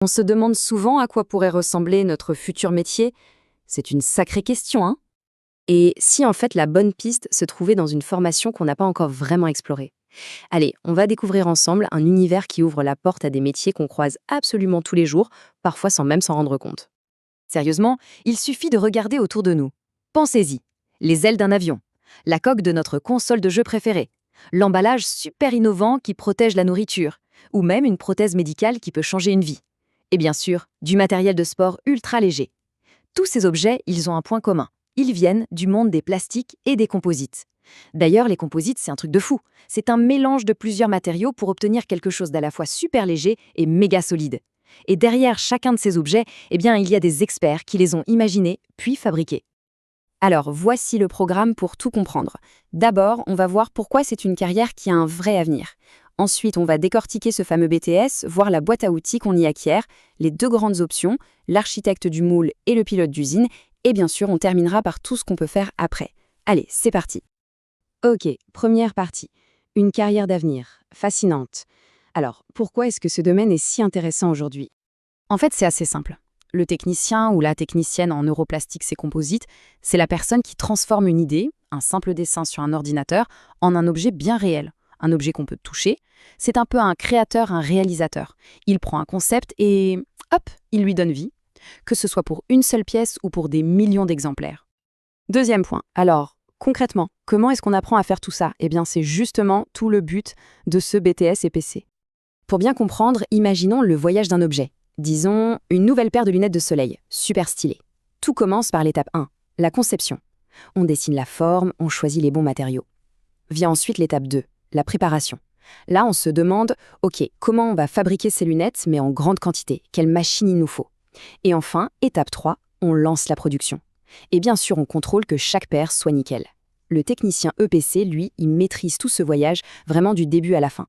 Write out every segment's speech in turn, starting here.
On se demande souvent à quoi pourrait ressembler notre futur métier. C'est une sacrée question, hein? Et si en fait la bonne piste se trouvait dans une formation qu'on n'a pas encore vraiment explorée? Allez, on va découvrir ensemble un univers qui ouvre la porte à des métiers qu'on croise absolument tous les jours, parfois sans même s'en rendre compte. Sérieusement, il suffit de regarder autour de nous. Pensez-y. Les ailes d'un avion, la coque de notre console de jeu préférée, l'emballage super innovant qui protège la nourriture, ou même une prothèse médicale qui peut changer une vie. Et bien sûr, du matériel de sport ultra léger. Tous ces objets, ils ont un point commun. Ils viennent du monde des plastiques et des composites. D'ailleurs, les composites, c'est un truc de fou. C'est un mélange de plusieurs matériaux pour obtenir quelque chose d'à la fois super léger et méga solide. Et derrière chacun de ces objets, eh bien, il y a des experts qui les ont imaginés puis fabriqués. Alors, voici le programme pour tout comprendre. D'abord, on va voir pourquoi c'est une carrière qui a un vrai avenir. Ensuite, on va décortiquer ce fameux BTS, voir la boîte à outils qu'on y acquiert, les deux grandes options, l'architecte du moule et le pilote d'usine, et bien sûr, on terminera par tout ce qu'on peut faire après. Allez, c'est parti. Ok, première partie. Une carrière d'avenir, fascinante. Alors, pourquoi est-ce que ce domaine est si intéressant aujourd'hui? En fait, c'est assez simple. Le technicien ou la technicienne en neuroplastiques et composites, c'est la personne qui transforme une idée, un simple dessin sur un ordinateur, en un objet bien réel, un objet qu'on peut toucher. C'est un peu un créateur, un réalisateur. Il prend un concept et hop, il lui donne vie, que ce soit pour une seule pièce ou pour des millions d'exemplaires. Deuxième point. Alors, concrètement, comment est-ce qu'on apprend à faire tout ça? Eh bien, c'est justement tout le but de ce BTS EPC. Pour bien comprendre, imaginons le voyage d'un objet. Disons, une nouvelle paire de lunettes de soleil, super stylée. Tout commence par l'étape 1, la conception. On dessine la forme, on choisit les bons matériaux. Vient ensuite l'étape 2, la préparation. Là, on se demande, ok, comment on va fabriquer ces lunettes, mais en grande quantité? Quelle machine il nous faut? Et enfin, étape 3, on lance la production. Et bien sûr, on contrôle que chaque paire soit nickel. Le technicien EPC, lui, il maîtrise tout ce voyage, vraiment du début à la fin.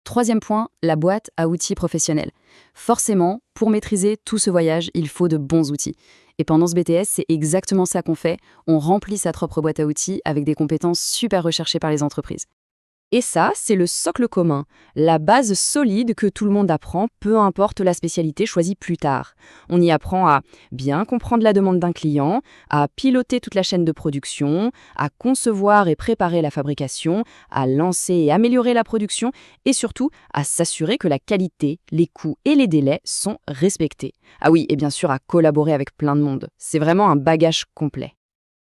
Troisième point, la boîte à outils professionnels. Forcément, pour maîtriser tout ce voyage, il faut de bons outils. Et pendant ce BTS, c'est exactement ça qu'on fait. On remplit sa propre boîte à outils avec des compétences super recherchées par les entreprises. Et ça, c'est le socle commun, la base solide que tout le monde apprend, peu importe la spécialité choisie plus tard. On y apprend à bien comprendre la demande d'un client, à piloter toute la chaîne de production, à concevoir et préparer la fabrication, à lancer et améliorer la production, et surtout à s'assurer que la qualité, les coûts et les délais sont respectés. Ah oui, et bien sûr à collaborer avec plein de monde. C'est vraiment un bagage complet.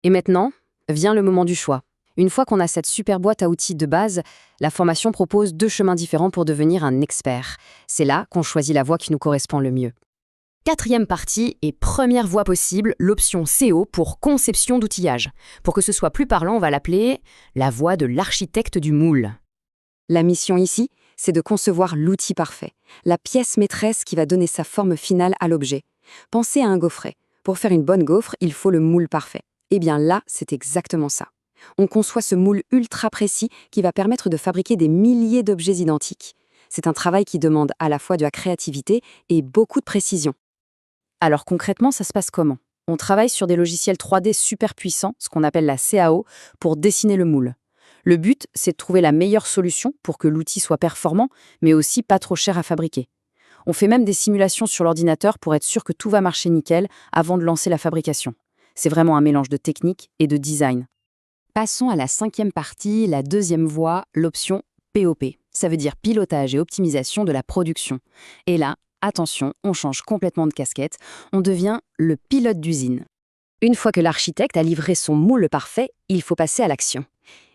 Et maintenant, vient le moment du choix. Une fois qu'on a cette super boîte à outils de base, la formation propose 2 chemins différents pour devenir un expert. C'est là qu'on choisit la voie qui nous correspond le mieux. Quatrième partie et première voie possible, l'option CO pour conception d'outillage. Pour que ce soit plus parlant, on va l'appeler la voie de l'architecte du moule. La mission ici, c'est de concevoir l'outil parfait, la pièce maîtresse qui va donner sa forme finale à l'objet. Pensez à un gaufret. Pour faire une bonne gaufre, il faut le moule parfait. Eh bien là, c'est exactement ça. On conçoit ce moule ultra précis qui va permettre de fabriquer des milliers d'objets identiques. C'est un travail qui demande à la fois de la créativité et beaucoup de précision. Alors concrètement, ça se passe comment? On travaille sur des logiciels 3D super puissants, ce qu'on appelle la CAO, pour dessiner le moule. Le but, c'est de trouver la meilleure solution pour que l'outil soit performant, mais aussi pas trop cher à fabriquer. On fait même des simulations sur l'ordinateur pour être sûr que tout va marcher nickel avant de lancer la fabrication. C'est vraiment un mélange de technique et de design. Passons à la 5e partie, la deuxième voie, l'option POP. Ça veut dire pilotage et optimisation de la production. Et là, attention, on change complètement de casquette, on devient le pilote d'usine. Une fois que l'architecte a livré son moule parfait, il faut passer à l'action.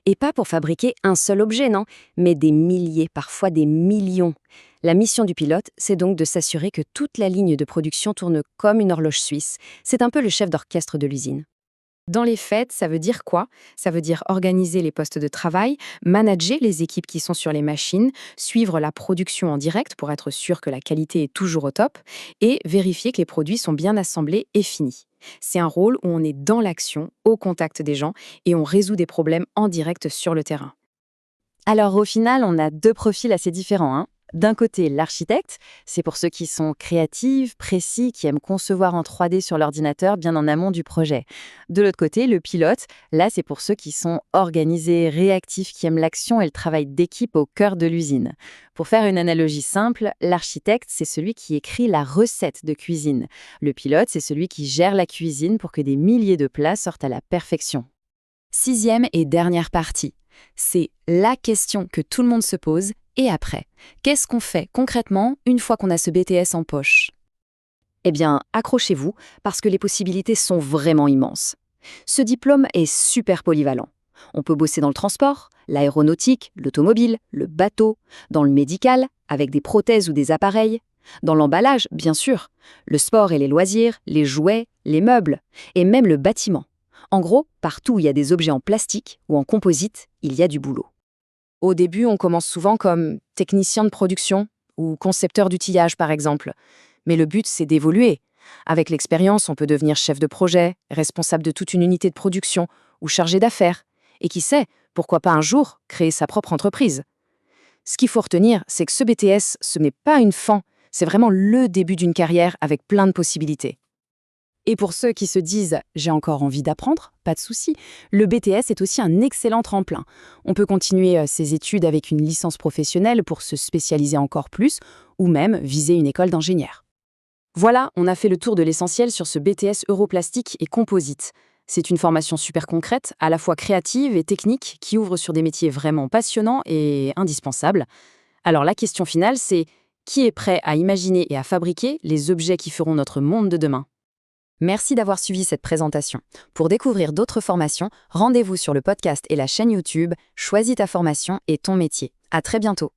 Et pas pour fabriquer un seul objet, non, mais des milliers, parfois des millions. La mission du pilote, c'est donc de s'assurer que toute la ligne de production tourne comme une horloge suisse. C'est un peu le chef d'orchestre de l'usine. Dans les faits, ça veut dire quoi? Ça veut dire organiser les postes de travail, manager les équipes qui sont sur les machines, suivre la production en direct pour être sûr que la qualité est toujours au top et vérifier que les produits sont bien assemblés et finis. C'est un rôle où on est dans l'action, au contact des gens et on résout des problèmes en direct sur le terrain. Alors au final, on a 2 profils assez différents, hein. D'un côté, l'architecte, c'est pour ceux qui sont créatifs, précis, qui aiment concevoir en 3D sur l'ordinateur bien en amont du projet. De l'autre côté, le pilote, là, c'est pour ceux qui sont organisés, réactifs, qui aiment l'action et le travail d'équipe au cœur de l'usine. Pour faire une analogie simple, l'architecte, c'est celui qui écrit la recette de cuisine. Le pilote, c'est celui qui gère la cuisine pour que des milliers de plats sortent à la perfection. 6e et dernière partie. C'est la question que tout le monde se pose. Et après, qu'est-ce qu'on fait concrètement une fois qu'on a ce BTS en poche? Eh bien, accrochez-vous, parce que les possibilités sont vraiment immenses. Ce diplôme est super polyvalent. On peut bosser dans le transport, l'aéronautique, l'automobile, le bateau, dans le médical, avec des prothèses ou des appareils, dans l'emballage, bien sûr, le sport et les loisirs, les jouets, les meubles, et même le bâtiment. En gros, partout où il y a des objets en plastique ou en composite, il y a du boulot. Au début, on commence souvent comme technicien de production ou concepteur d'outillage, par exemple. Mais le but, c'est d'évoluer. Avec l'expérience, on peut devenir chef de projet, responsable de toute une unité de production ou chargé d'affaires. Et qui sait, pourquoi pas un jour créer sa propre entreprise. Ce qu'il faut retenir, c'est que ce BTS, ce n'est pas une fin, c'est vraiment le début d'une carrière avec plein de possibilités. Et pour ceux qui se disent « j'ai encore envie d'apprendre », pas de souci, le BTS est aussi un excellent tremplin. On peut continuer ses études avec une licence professionnelle pour se spécialiser encore plus, ou même viser une école d'ingénieur. Voilà, on a fait le tour de l'essentiel sur ce BTS Europlastique et Composite. C'est une formation super concrète, à la fois créative et technique, qui ouvre sur des métiers vraiment passionnants et indispensables. Alors la question finale, c'est qui est prêt à imaginer et à fabriquer les objets qui feront notre monde de demain ? Merci d'avoir suivi cette présentation. Pour découvrir d'autres formations, rendez-vous sur le podcast et la chaîne YouTube Choisis ta formation et ton métier. À très bientôt.